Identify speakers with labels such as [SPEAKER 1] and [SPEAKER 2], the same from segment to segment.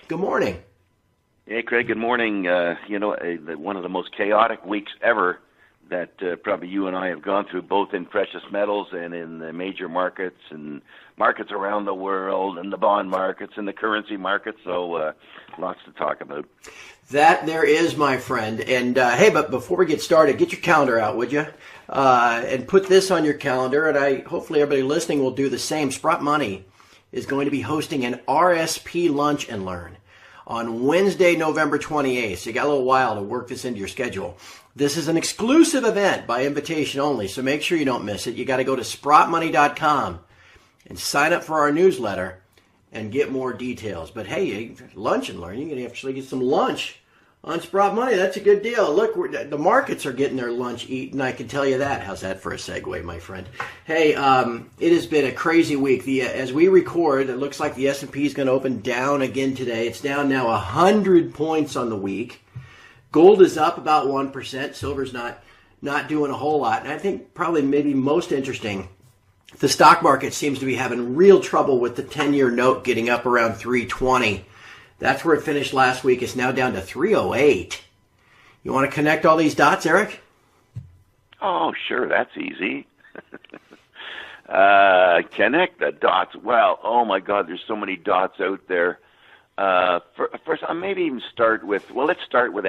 [SPEAKER 1] Good morning.
[SPEAKER 2] Hey, Craig. Good morning. One of the most chaotic weeks ever that probably you and I have gone through, both in precious metals and in the major markets and markets around the world and the bond markets and the currency markets. So lots to talk about.
[SPEAKER 1] That there is, my friend. And hey, but before we get started, get your calendar out, would you? And put this on your calendar. And hopefully everybody listening will do the same. Sprott Money is going to be hosting an RSP Lunch and Learn on Wednesday, November 28th. So you got a little while to work this into your schedule. This is an exclusive event by invitation only, so make sure you don't miss it. You got to go to sprottmoney.com and sign up for our newsletter and get more details. But hey, lunch and learn. You can actually get some lunch on Sprott Money. That's a good deal. Look, the markets are getting their lunch eaten. I can tell you that. How's that for a segue, my friend? Hey, it has been a crazy week. As we record, it looks like the S&P is going to open down again today. It's down now 100 points on the week. Gold is up about 1%. Silver's not doing a whole lot. And I think probably maybe most interesting, the stock market seems to be having real trouble with the 10-year note getting up around 320. That's where it finished last week. It's now down to 308. You want to connect all these dots, Eric?
[SPEAKER 2] Oh, sure. That's easy. Connect the dots. Well, oh my God, there's so many dots out there. First, I'll maybe even start with, let's start with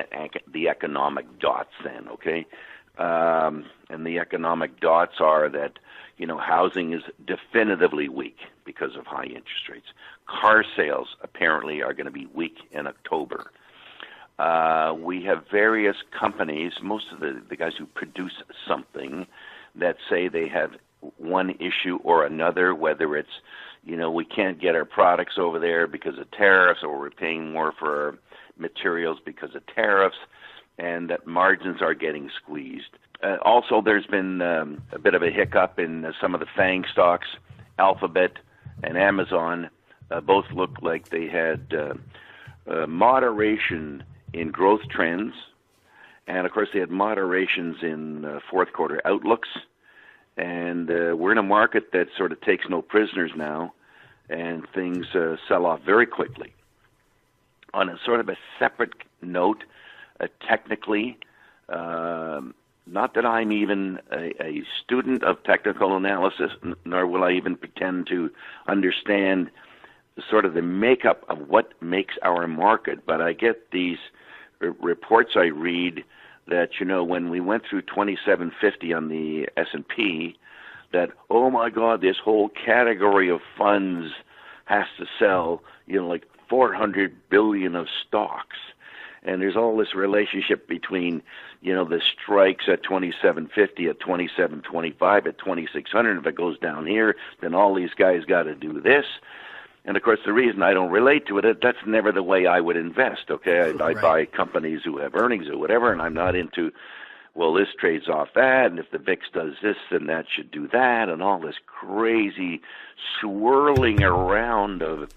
[SPEAKER 2] the economic dots then, okay? And the economic dots are that, housing is definitively weak because of high interest rates. Car sales apparently are going to be weak in October. We have various companies, most of the guys who produce something, that say they have one issue or another, whether it's we can't get our products over there because of tariffs, or we're paying more for our materials because of tariffs, and that margins are getting squeezed. Also, there's been a bit of a hiccup in some of the FANG stocks. Alphabet and Amazon both looked like they had moderation in growth trends, and of course they had moderations in fourth quarter outlooks. And we're in a market that sort of takes no prisoners now, and things sell off very quickly. On a sort of a separate note, technically, not that I'm even a student of technical analysis, nor will I even pretend to understand sort of the makeup of what makes our market, but I get these reports I read that, when we went through 2750 on the S&P, that, oh my God, this whole category of funds has to sell, like 400 billion of stocks. And there's all this relationship between, the strikes at 2750, at 2725, at 2600. If it goes down here, then all these guys got to do this. And, of course, the reason I don't relate to it, that's never the way I would invest, okay? I buy companies who have earnings or whatever, and I'm not into, this trades off that, and if the VIX does this, then that should do that, and all this crazy swirling around of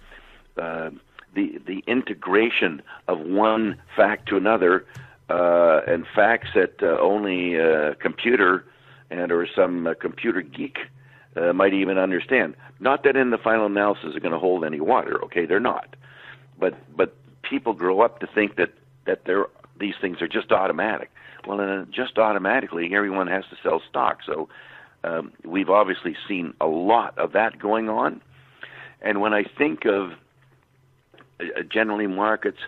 [SPEAKER 2] the integration of one fact to another, and facts that only a computer or some computer geek might even understand. Not that in the final analysis are going to hold any water, okay? They're not. But people grow up to think that these things are just automatic. Well, and just automatically, everyone has to sell stock. So we've obviously seen a lot of that going on. And when I think of generally markets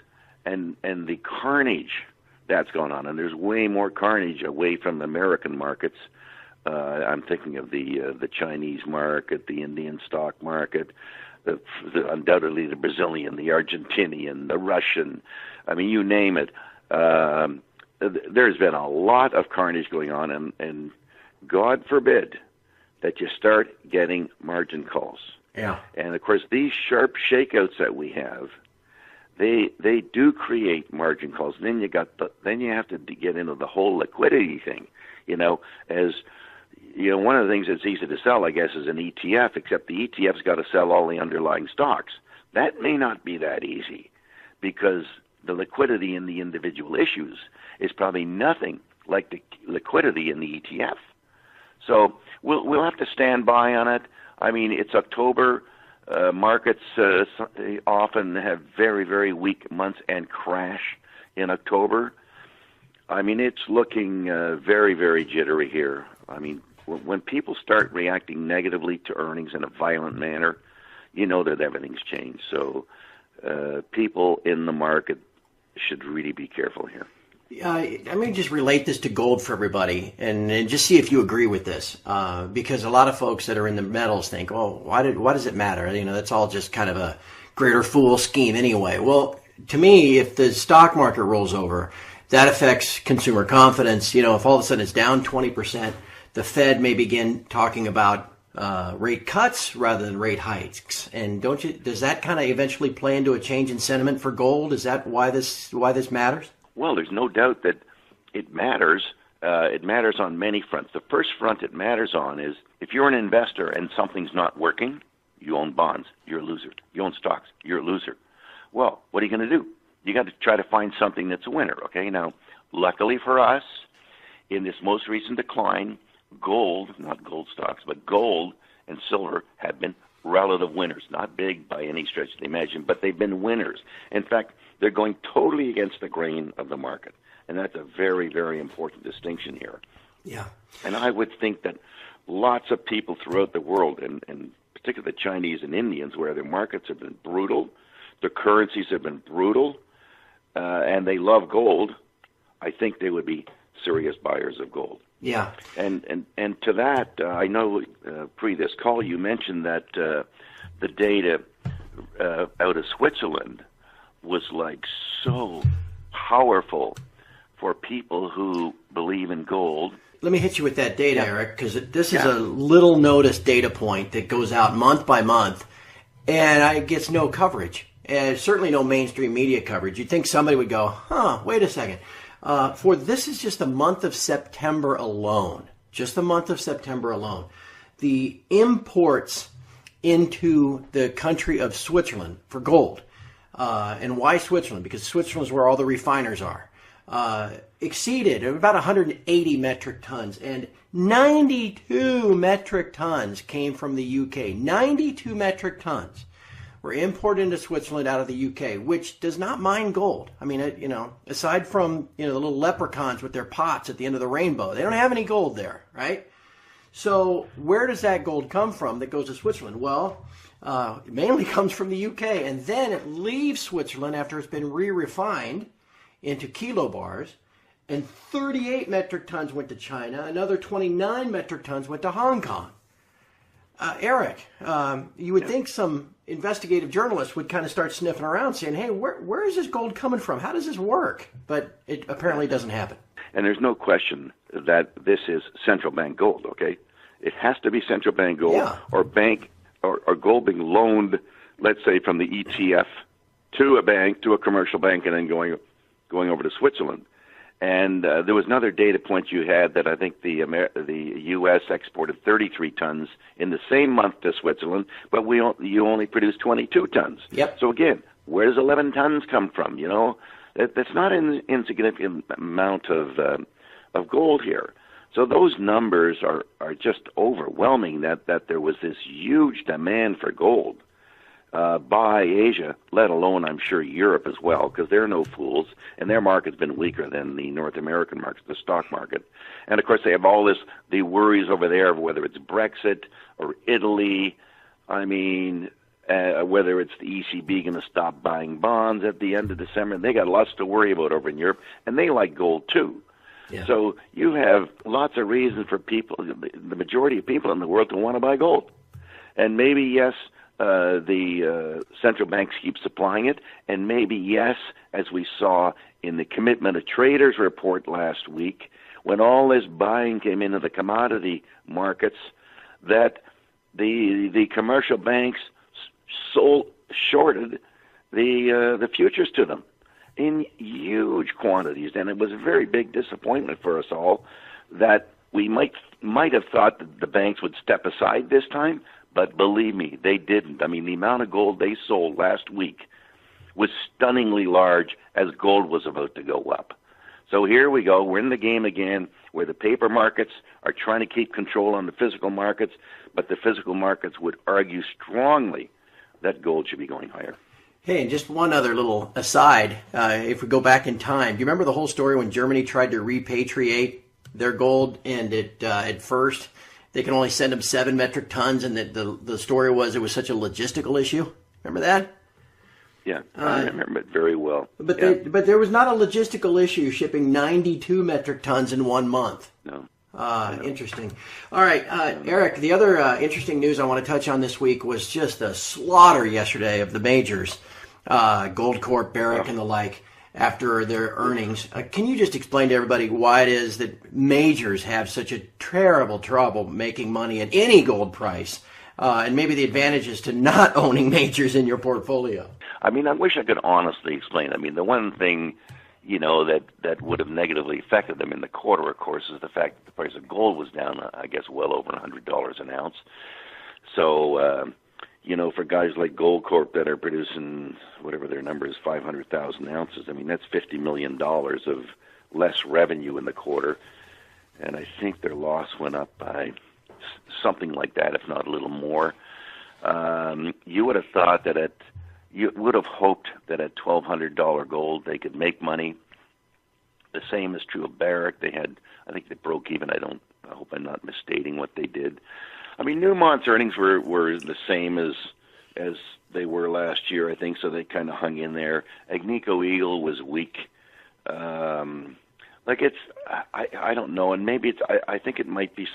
[SPEAKER 2] and the carnage that's going on, and there's way more carnage away from American markets. I'm thinking of the Chinese market, the Indian stock market, undoubtedly the Brazilian, the Argentinian, the Russian. I mean, you name it. There's been a lot of carnage going on, and God forbid that you start getting margin calls.
[SPEAKER 1] Yeah.
[SPEAKER 2] And of course, these sharp shakeouts that we have, they do create margin calls. And then you have to get into the whole liquidity thing. One of the things that's easy to sell, I guess, is an ETF, except the ETF's got to sell all the underlying stocks. That may not be that easy, because the liquidity in the individual issues is probably nothing like the liquidity in the ETF. So we'll have to stand by on it. I mean, it's October. Markets often have very, very weak months and crash in October. I mean, it's looking very, very jittery here. I mean, when people start reacting negatively to earnings in a violent manner, you know that everything's changed. So people in the market should really be careful here.
[SPEAKER 1] I'm going to just relate this to gold for everybody and just see if you agree with this. Because a lot of folks that are in the metals think, oh, why does it matter? You know, that's all just kind of a greater fool scheme anyway. Well, to me, if the stock market rolls over, that affects consumer confidence. You know, if all of a sudden it's down 20%, the Fed may begin talking about rate cuts rather than rate hikes. And does that kind of eventually play into a change in sentiment for gold? Is that why this matters?
[SPEAKER 2] Well, there's no doubt that it matters. It matters on many fronts. The first front it matters on is if you're an investor and something's not working, you own bonds, you're a loser. You own stocks, you're a loser. Well, what are you going to do? You got to try to find something that's a winner, okay? Now, luckily for us, in this most recent decline, gold, not gold stocks, but gold and silver have been relative winners. Not big by any stretch of the imagination, but they've been winners. In fact, they're going totally against the grain of the market. And that's a very, very important distinction here.
[SPEAKER 1] Yeah.
[SPEAKER 2] And I would think that lots of people throughout the world, and particularly the Chinese and Indians, where their markets have been brutal, their currencies have been brutal, and they love gold, I think they would be serious buyers of gold.
[SPEAKER 1] Yeah.
[SPEAKER 2] And to that, I know pre this call you mentioned that the data out of Switzerland was like so powerful for people who believe in gold.
[SPEAKER 1] Let me hit you with that data, Eric, because this is a little notice data point that goes out month by month, and it gets no coverage, and certainly no mainstream media coverage. You'd think somebody would go, wait a second. This is just the month of September alone, the imports into the country of Switzerland for gold. And why Switzerland? Because Switzerland is where all the refiners are. Exceeded about 180 metric tons, and 92 metric tons came from the UK. 92 metric tons were imported into Switzerland out of the UK, which does not mine gold. I mean, aside from the little leprechauns with their pots at the end of the rainbow, they don't have any gold there, right? So where does that gold come from that goes to Switzerland? Well, it mainly comes from the UK, and then it leaves Switzerland after it's been re-refined into kilobars, and 38 metric tons went to China, another 29 metric tons went to Hong Kong. Eric, you would think some investigative journalists would kind of start sniffing around saying, hey, where is this gold coming from? How does this work? But it apparently doesn't happen.
[SPEAKER 2] And there's no question that this is central bank gold, okay? It has to be central bank gold or gold being loaned, let's say, from the ETF to a bank, to a commercial bank, and then going over to Switzerland. And there was another data point you had that I think the U.S. exported 33 tons in the same month to Switzerland, but you only produced 22 tons.
[SPEAKER 1] Yep.
[SPEAKER 2] So again, where does 11 tons come from? You know, that's not an insignificant amount of gold here. So those numbers are just overwhelming. That there was this huge demand for gold by Asia, let alone, I'm sure, Europe as well, because they're no fools, and their market's been weaker than the North American market, the stock market. And, of course, they have all the worries over there of whether it's Brexit or Italy. I mean, whether it's the ECB going to stop buying bonds at the end of December. They got lots to worry about over in Europe, and they like gold, too. Yeah. So you have lots of reasons for people, the majority of people in the world, to want to buy gold. And maybe, yes, the central banks keep supplying it, and maybe, yes, as we saw in the Commitment of Traders report last week, when all this buying came into the commodity markets, that the commercial banks shorted the futures to them in huge quantities, and it was a very big disappointment for us all that we might have thought that the banks would step aside this time. But believe me, they didn't. I mean, the amount of gold they sold last week was stunningly large as gold was about to go up. So here we go. We're in the game again where the paper markets are trying to keep control on the physical markets, but the physical markets would argue strongly that gold should be going higher.
[SPEAKER 1] Hey, and just one other little aside. If we go back in time, do you remember the whole story when Germany tried to repatriate their gold, and at first they can only send them 7 metric tons, and the story was it was such a logistical issue? Remember that?
[SPEAKER 2] Yeah, I remember it very well.
[SPEAKER 1] But there was not a logistical issue shipping 92 metric tons in 1 month.
[SPEAKER 2] No.
[SPEAKER 1] Interesting. All right, Eric, the other interesting news I want to touch on this week was just the slaughter yesterday of the majors, Goldcorp, Barrick, and the like, after their earnings. Can you just explain to everybody why it is that majors have such a terrible trouble making money at any gold price, and maybe the advantages to not owning majors in your portfolio?
[SPEAKER 2] I mean, I wish I could honestly explain. I mean, the one thing, that would have negatively affected them in the quarter, of course, is the fact that the price of gold was down, I guess, well over $100 an ounce. So, for guys like Goldcorp that are producing whatever their number is, 500,000 ounces, I mean, that's $50 million of less revenue in the quarter. And I think their loss went up by something like that, if not a little more. You would have thought that you would have hoped that at $1,200 gold they could make money. The same is true of Barrick. I think they broke even. I hope I'm not misstating what they did. I mean, Newmont's earnings were the same as they were last year, I think, so they kind of hung in there. Agnico Eagle was weak. I don't know, and maybe I think it might be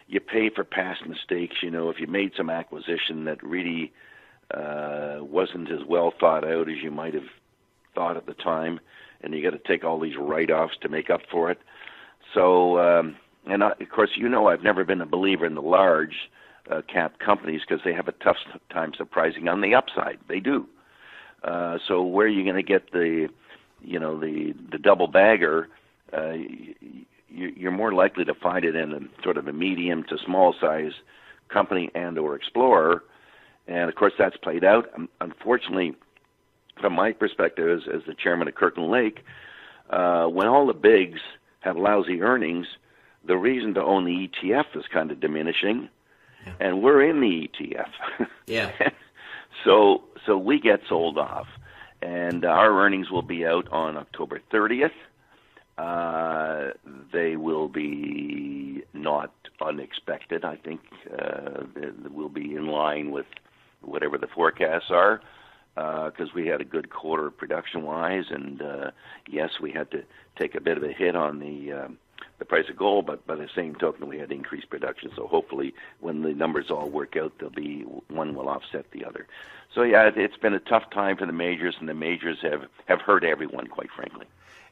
[SPEAKER 2] you pay for past mistakes, if you made some acquisition that really wasn't as well thought out as you might have thought at the time, and you got to take all these write-offs to make up for it. So, of course, I've never been a believer in the large cap companies because they have a tough time surprising on the upside. They do. So where are you going to get the double bagger? You're more likely to find it in a sort of a medium to small size company and or explorer. And, of course, that's played out. Unfortunately, from my perspective as the chairman of Kirkland Lake, when all the bigs have lousy earnings, the reason to own the ETF is kind of diminishing, and we're in the ETF.
[SPEAKER 1] Yeah.
[SPEAKER 2] So we get sold off, and our earnings will be out on October 30th. They will be not unexpected. I think we'll be in line with whatever the forecasts are, because we had a good quarter production-wise, and yes, we had to take a bit of a hit on the price of gold, but by the same token, we had increased production. So hopefully, when the numbers all work out, one will offset the other. So yeah, it's been a tough time for the majors, and the majors have hurt everyone, quite frankly.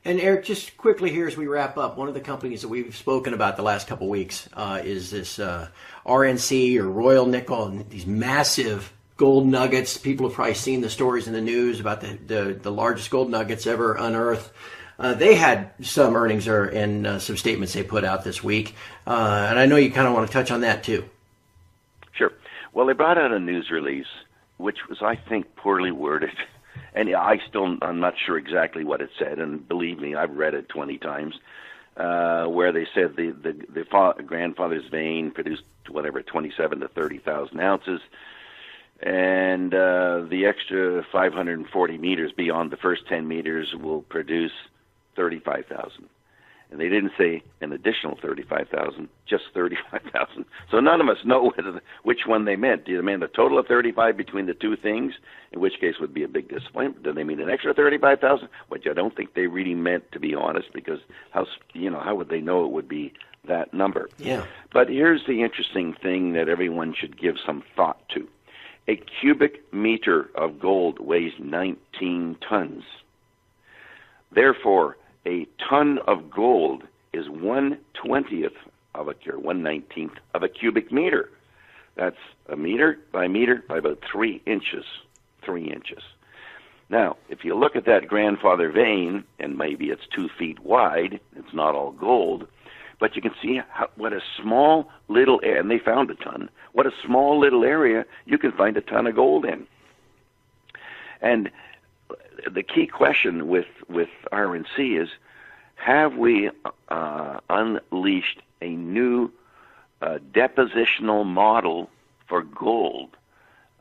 [SPEAKER 1] And Eric, just quickly here as we wrap up, one of the companies that we've spoken about the last couple of weeks is this RNC or Royal Nickel, and these massive gold nuggets. People have probably seen the stories in the news about the largest gold nuggets ever unearthed. They had some earnings and some statements they put out this week, and I know you kind of want to touch on that too.
[SPEAKER 2] Sure. Well, they brought out a news release, which was, I think, poorly worded. And I'm not sure exactly what it said, and believe me, I've read it 20 times, where they said the grandfather's vein produced, 27 to 30,000 ounces, and the extra 540 meters beyond the first 10 meters will produce 35,000. And they didn't say an additional 35,000, just 35,000. So none of us know which one they meant. Do they mean the total of 35 between the two things, in which case would be a big disappointment? Do they mean an extra 35,000, which I don't think they really meant, to be honest, because how would they know it would be that number?
[SPEAKER 1] Yeah.
[SPEAKER 2] But here's the interesting thing that everyone should give some thought to. A cubic meter of gold weighs 19 tons. Therefore, a ton of gold is 1/19th of a cubic meter. That's a meter by about 3 inches. 3 inches. Now, if you look at that grandfather vein, and maybe it's 2 feet wide, it's not all gold, but you can see what a small little area, and they found a ton, what a small little area you can find a ton of gold in. And the key question with RNC is, have we unleashed a new depositional model for gold?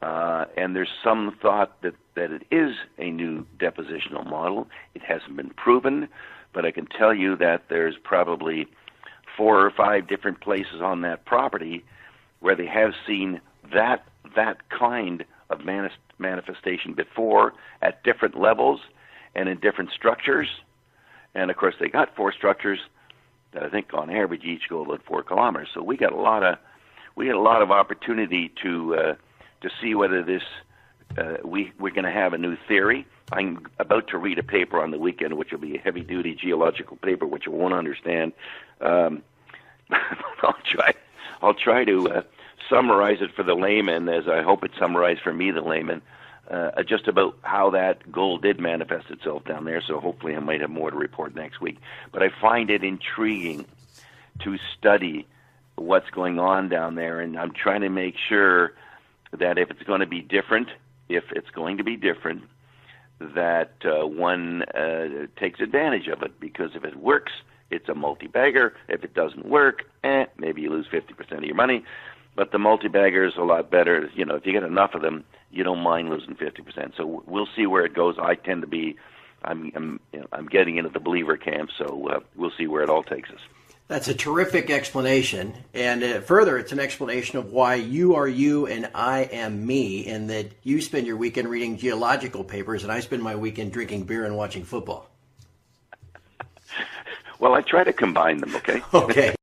[SPEAKER 2] And there's some thought that it is a new depositional model. It hasn't been proven, but I can tell you that there's probably 4 or 5 different places on that property where they have seen that kind of manifestation before at different levels and in different structures. And of course, they got 4 structures that I think on average each go about 4 kilometers. So we got a lot of opportunity to see whether this we're going to have a new theory. I'm about to read a paper on the weekend, which will be a heavy-duty geological paper, which I won't understand. I'll try to summarize it for the layman, as I hope it's summarized for me, the layman, just about how that gold did manifest itself down there. So hopefully I might have more to report next week. But I find it intriguing to study what's going on down there, and I'm trying to make sure that if it's going to be different, that one takes advantage of it, because if it works, it's a multi-bagger. If it doesn't work, maybe you lose 50% of your money. But the multi-bagger is a lot better. You know, if you get enough of them, you don't mind losing 50%. So we'll see where it goes. I tend to be, I'm getting into the believer camp, so we'll see where it all takes us.
[SPEAKER 1] That's a terrific explanation. And further, it's an explanation of why you are you and I am me, and that you spend your weekend reading geological papers and I spend my weekend drinking beer and watching football.
[SPEAKER 2] Well, I try to combine them, okay?
[SPEAKER 1] Okay.